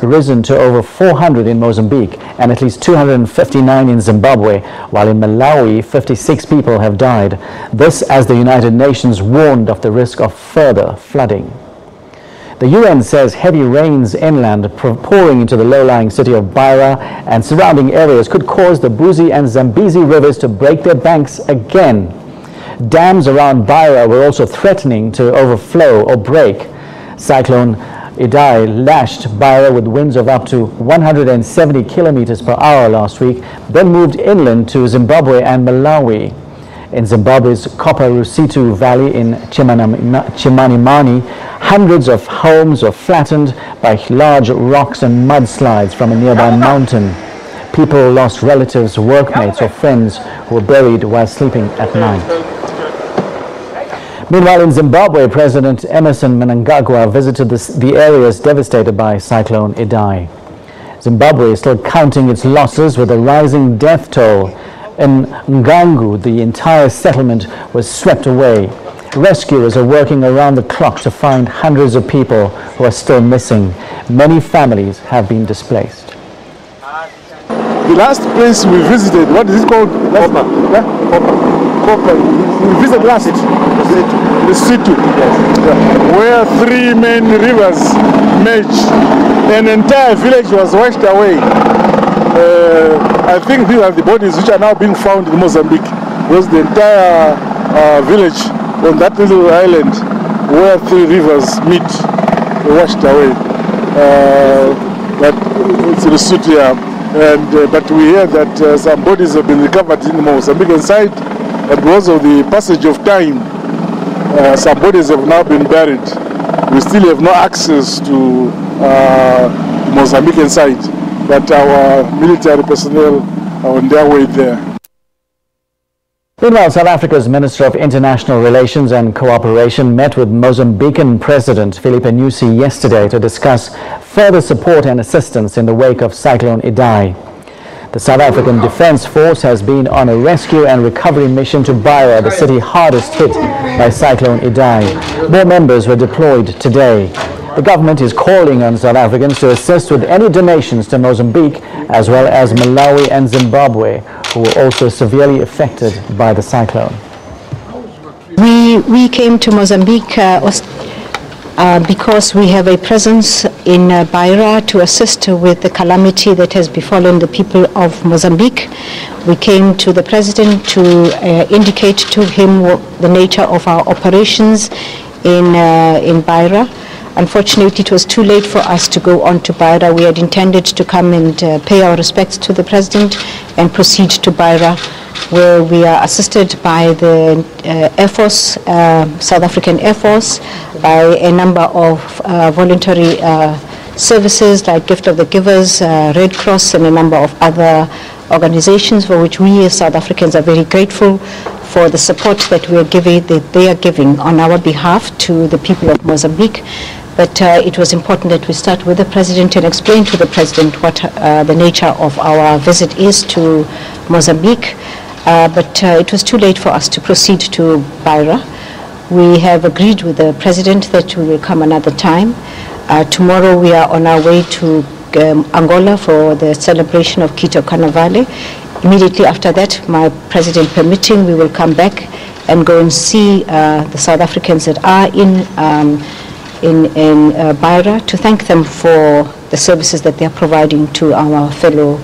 risen to over 400 in Mozambique and at least 259 in Zimbabwe, while in Malawi 56 people have died. This as the United Nations warned of the risk of further flooding. The UN says heavy rains inland pouring into the low-lying city of Beira and surrounding areas could cause the Buzi and Zambezi rivers to break their banks again. Dams around Beira were also threatening to overflow or break. Cyclone Idai lashed Beira with winds of up to 170 kilometers per hour last week, then moved inland to Zimbabwe and Malawi. In Zimbabwe's Copper Rusitu Valley in Chimanimani, hundreds of homes were flattened by large rocks and mudslides from a nearby mountain. People lost relatives, workmates or friends who were buried while sleeping at night. Meanwhile, in Zimbabwe, President Emerson Mnangagwa visited the areas devastated by Cyclone Idai. Zimbabwe is still counting its losses with a rising death toll. In Ngangu, the entire settlement was swept away. Rescuers are working around the clock to find hundreds of people who are still missing. Many families have been displaced. The last place we visited, what is it called? Copper. We visited last. The Situ, where three main rivers merge. An entire village was washed away. I think these are the bodies which are now being found in Mozambique. Was the entire village on that little island where three rivers meet, washed away. But it's in the Situ, but we hear that some bodies have been recovered in the Mozambican side, but because of the passage of time, some bodies have now been buried. We still have no access to the Mozambican side, but our military personnel are on their way there. Meanwhile, South Africa's Minister of International Relations and Cooperation met with Mozambican President Filipe Nyusi yesterday to discuss further support and assistance in the wake of Cyclone Idai. The South African Defence Force has been on a rescue and recovery mission to Beira, the city hardest hit by Cyclone Idai. More members were deployed today. The government is calling on South Africans to assist with any donations to Mozambique, as well as Malawi and Zimbabwe, who were also severely affected by the cyclone. We came to Mozambique because we have a presence in Beira to assist with the calamity that has befallen the people of Mozambique. We came to the President to indicate to him the nature of our operations in Beira. Unfortunately, it was too late for us to go on to Beira. We had intended to come and pay our respects to the President and proceed to Beira, where we are assisted by the Air Force, South African Air Force, by a number of voluntary services like Gift of the Givers, Red Cross, and a number of other organizations for which we as South Africans are very grateful for the support that they are giving on our behalf to the people of Mozambique. But it was important that we start with the President and explain to the President what the nature of our visit is to Mozambique. But it was too late for us to proceed to Beira. We have agreed with the President that we will come another time. Tomorrow we are on our way to Angola for the celebration of Quito Carnivale. Immediately after that, my President permitting, we will come back and go and see the South Africans that are in Beira to thank them for the services that they are providing to our fellow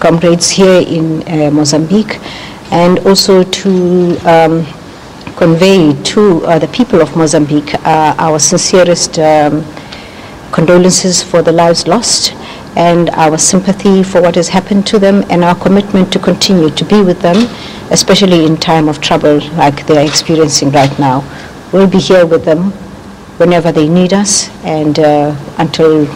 comrades here in Mozambique, and also to convey to the people of Mozambique our sincerest condolences for the lives lost and our sympathy for what has happened to them, and our commitment to continue to be with them, especially in time of trouble like they are experiencing right now. We'll be here with them whenever they need us, and until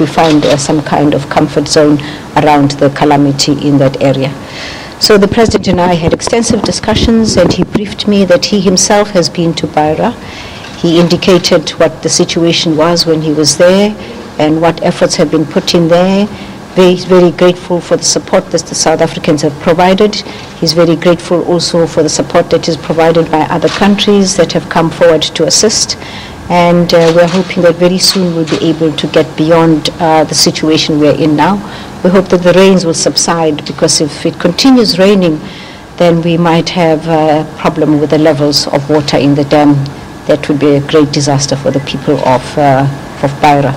we find some kind of comfort zone around the calamity in that area. So the President and I had extensive discussions, and he briefed me that he himself has been to Beira. He indicated what the situation was when he was there and what efforts have been put in there. He's very grateful for the support that the South Africans have provided. He's very grateful also for the support that is provided by other countries that have come forward to assist. And we're hoping that very soon we'll be able to get beyond the situation we're in now. We hope that the rains will subside, because if it continues raining, then we might have a problem with the levels of water in the dam. That would be a great disaster for the people of Beira.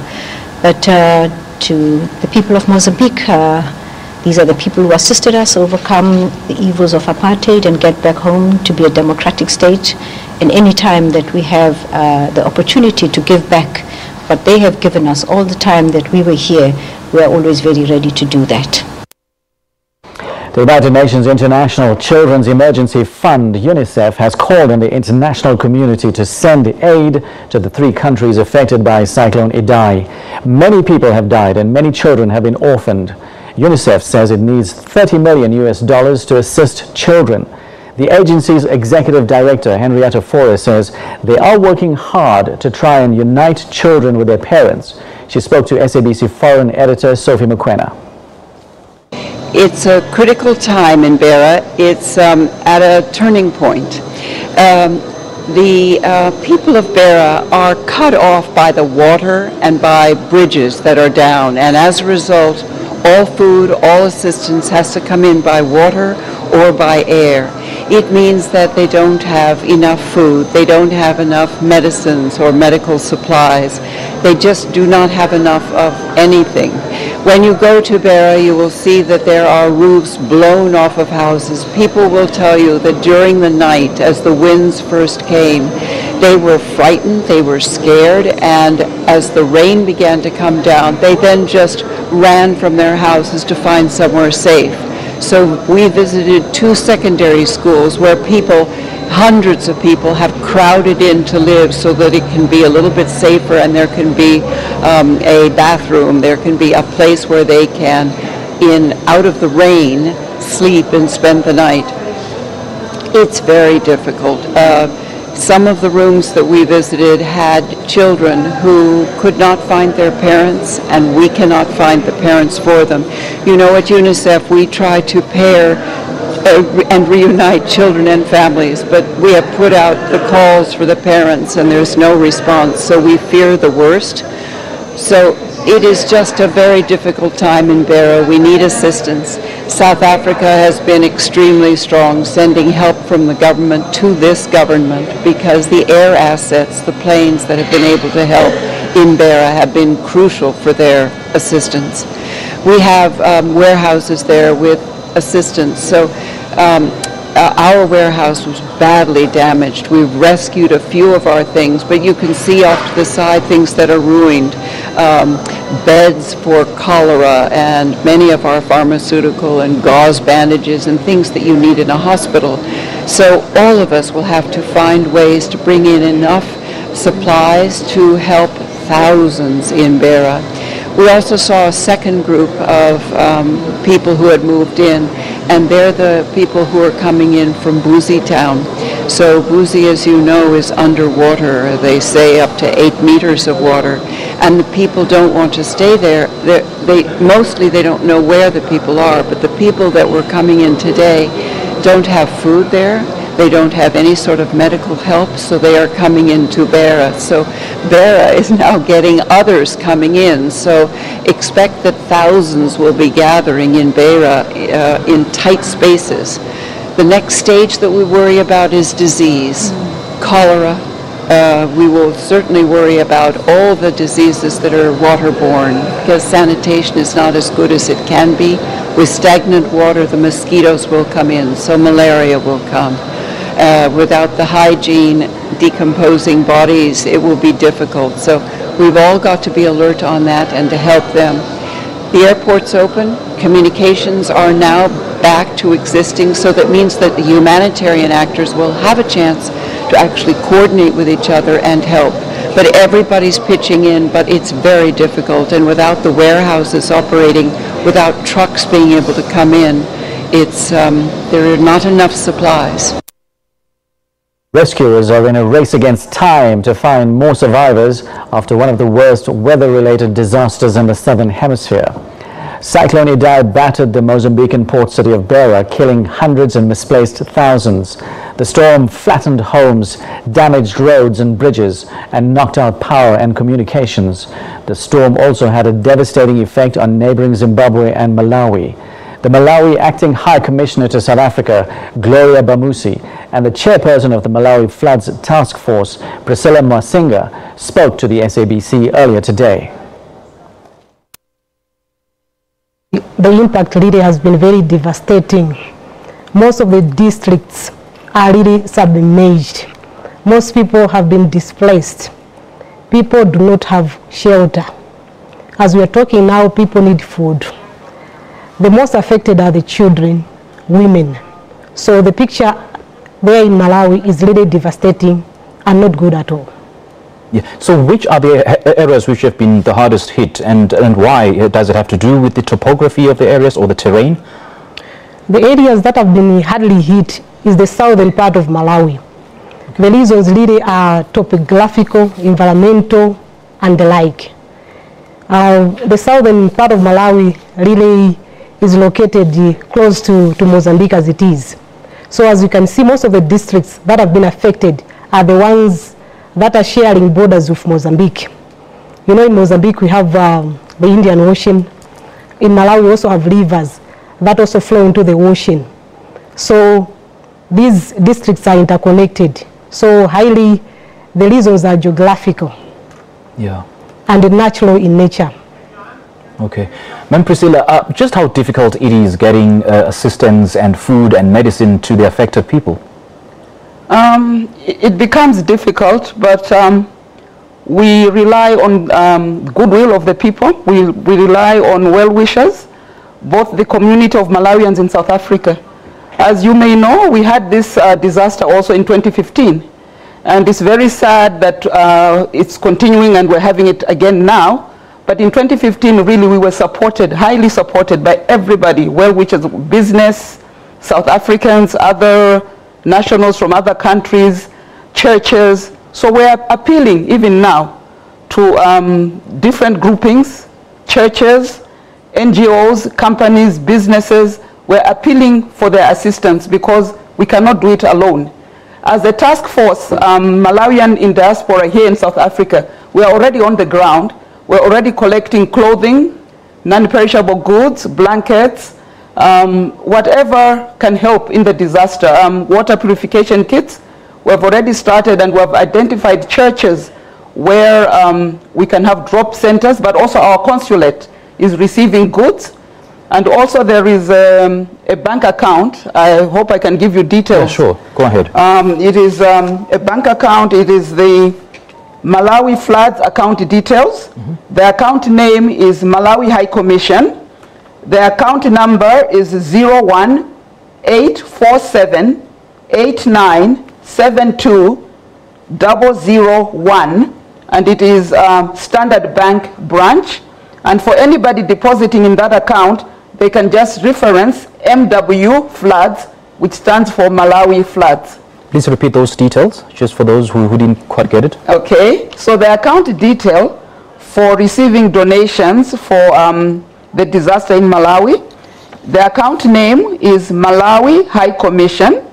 But to the people of Mozambique, these are the people who assisted us overcome the evils of apartheid and get back home to be a democratic state. And any time that we have the opportunity to give back what they have given us all the time that we were here, we are always very ready to do that. The United Nations International Children's Emergency Fund, UNICEF, has called on the international community to send aid to the 3 countries affected by Cyclone Idai. Many people have died and many children have been orphaned. UNICEF says it needs $30 million to assist children. The agency's executive director, Henrietta Fore, says they are working hard to try and unite children with their parents. She spoke to SABC foreign editor Sophie Mukwena. It's a critical time in Beira. It's at a turning point. The people of Beira are cut off by the water and by bridges that are down, and as a result, all food, all assistance has to come in by water or by air. It means that they don't have enough food, they don't have enough medicines or medical supplies. They just do not have enough of anything. When you go to Beira, you will see that there are roofs blown off of houses. People will tell you that during the night, as the winds first came, they were frightened, they were scared, and as the rain began to come down, they then just ran from their houses to find somewhere safe. So we visited 2 secondary schools where people, hundreds of people, have crowded in to live so that it can be a little bit safer, and there can be a bathroom, there can be a place where they can, out of the rain, sleep and spend the night. It's very difficult. Some of the rooms that we visited had children who could not find their parents, and we cannot find the parents for them. You know, at UNICEF we try to pair and reunite children and families, but we have put out the calls for the parents and there's no response, so we fear the worst. So it is just a very difficult time in Beira. We need assistance. South Africa has been extremely strong, sending help from the government to this government, because the air assets, the planes that have been able to help in Beira, have been crucial for their assistance. We have warehouses there with assistance. So our warehouse was badly damaged. We've rescued a few of our things, but you can see off to the side things that are ruined. Beds for cholera and many of our pharmaceutical and gauze bandages and things that you need in a hospital. So all of us will have to find ways to bring in enough supplies to help thousands in Beira. We also saw a second group of people who had moved in, and they're the people who are coming in from Buzi town. So Buzi, as you know, is underwater. They say up to 8 meters of water, and the people don't want to stay there. Mostly they don't know where the people are, but the people that were coming in today don't have food there. They don't have any sort of medical help, so they are coming into Beira. So Beira is now getting others coming in. So expect that thousands will be gathering in Beira in tight spaces. The next stage that we worry about is disease, cholera. We will certainly worry about all the diseases that are waterborne, because sanitation is not as good as it can be. With stagnant water, the mosquitoes will come in, so malaria will come. Without the hygiene, decomposing bodies, it will be difficult. So we've all got to be alert on that and to help them. The airport's open, communications are now back to existing, so that means that the humanitarian actors will have a chance to actually coordinate with each other and help. But everybody's pitching in, but it's very difficult, and without the warehouses operating, without trucks being able to come in, there are not enough supplies. Rescuers are in a race against time to find more survivors after one of the worst weather-related disasters in the southern hemisphere. Cyclone Idai battered the Mozambican port city of Beira, killing hundreds and misplaced thousands. The storm flattened homes, damaged roads and bridges, and knocked out power and communications. The storm also had a devastating effect on neighboring Zimbabwe and Malawi. The Malawi Acting High Commissioner to South Africa, Gloria Bamusi, and the chairperson of the Malawi Floods Task Force, Priscilla Masinga, spoke to the SABC earlier today. The impact really has been very devastating. Most of the districts are really submerged. Most people have been displaced. People do not have shelter. As we are talking now, people need food. The most affected are the children, women. So the picture there in Malawi is really devastating and not good at all. Yeah. So which are the areas which have been the hardest hit, and why? Does it have to do with the topography of the areas or the terrain? The areas that have been hardly hit is the southern part of Malawi. The reasons really are topographical, environmental, and the like. The southern part of Malawi really is located close to Mozambique as it is. So as you can see, most of the districts that have been affected are the ones that are sharing borders with Mozambique. You know, in Mozambique we have the Indian Ocean. In Malawi we also have rivers that also flow into the ocean. So these districts are interconnected. So highly, the reasons are geographical, yeah, and natural in nature. Okay. Ma'am Priscilla, just how difficult it is getting assistance and food and medicine to the affected people? It becomes difficult, but we rely on goodwill of the people. We rely on well-wishers, both the community of Malawians in South Africa. As you may know, we had this disaster also in 2015. And it's very sad that it's continuing and we're having it again now. But in 2015, really, we were supported, highly supported by everybody, well-wishers, business, South Africans, other nationals from other countries, churches. So we're appealing, even now, to different groupings, churches, NGOs, companies, businesses. We're appealing for their assistance because we cannot do it alone. As a task force, Malawian in diaspora here in South Africa, we are already on the ground. We're already collecting clothing, non-perishable goods, blankets, whatever can help in the disaster. Water purification kits, we have already started, and we have identified churches where we can have drop centers, but also our consulate is receiving goods. And also there is a bank account. I hope I can give you details. Yeah, sure. Go ahead. It is a bank account. It is the Malawi Floods account details. Mm-hmm. The account name is Malawi High Commission. The account number is 0184789720001, and it is Standard Bank branch. And for anybody depositing in that account, they can just reference MW Floods, which stands for Malawi Floods. Please repeat those details, just for those who didn't quite get it. Okay, so the account detail for receiving donations for the disaster in Malawi, the account name is Malawi High Commission.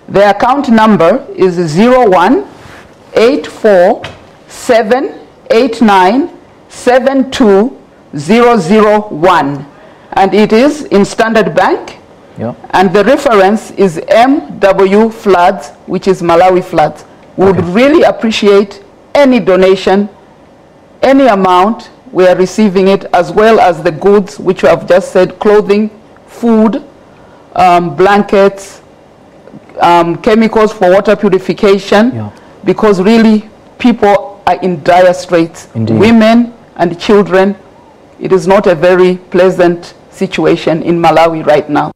The account number is 0184789720001, and it is in Standard Bank. Yeah. And the reference is MW Floods, which is Malawi Floods. We would really appreciate any donation, any amount. We are receiving it, as well as the goods, which we have just said, clothing, food, blankets, chemicals for water purification, because really people are in dire straits. Indeed. Women and children. It is not a very pleasant situation in Malawi right now.